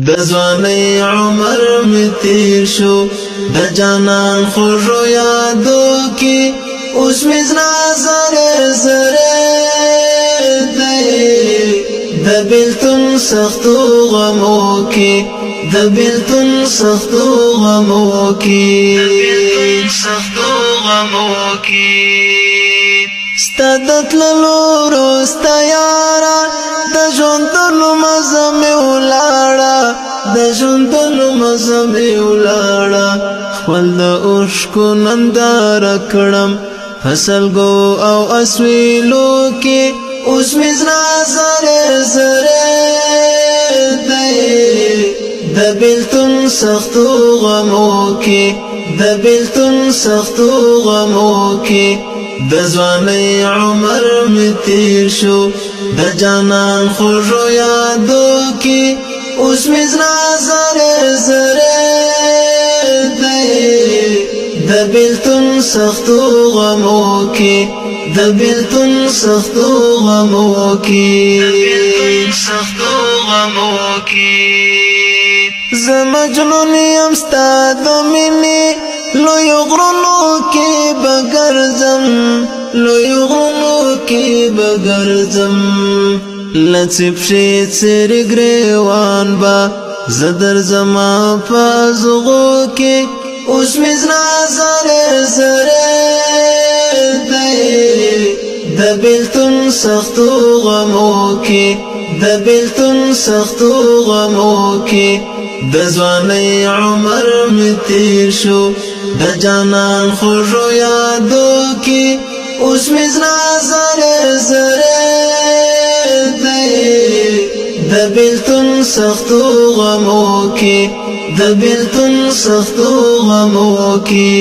د ځوانۍ عمر می تیر شو د جانان خوږو یادو کې اوس مې زړه زره زره دی د بېلتون سختو غمو کې د بېلتون سختو غمو کې ستا د تللو وروسته یاره د ژوندون مزه مې ولاړه د ژوندون مزه مې ولاړه خپل د اوښکو ننداره کړم فسلګو او اسویلو کې اوس مې زړه زره زره دی د بېلتون سختو غمو کې د بېلتون سختو غمو کې د ځوانۍ عمر می تیر شو د جانان خوږو یادو کې اوس مې زړه زره زره دی د بېلتون سختو غمو کې د بېلتون سختو غمو کې زه مجنون یم ستا د مینې لویو غرونو کې به ګرځم لویو غرونو کې به ګرځم لڅې پښې څېرې ګریوان به زه درځمه په ازغو کې اوس مې زړه زره زره دی د بېلتون سختو غمو کې د بېلتون سختو غمو کې د ځوانۍ عمر می تیر شو د جانان خوږو یادو کې اوس مې زړه زره زره دی د بېلتون سختو غمو کې د بېلتون سختو غمو کې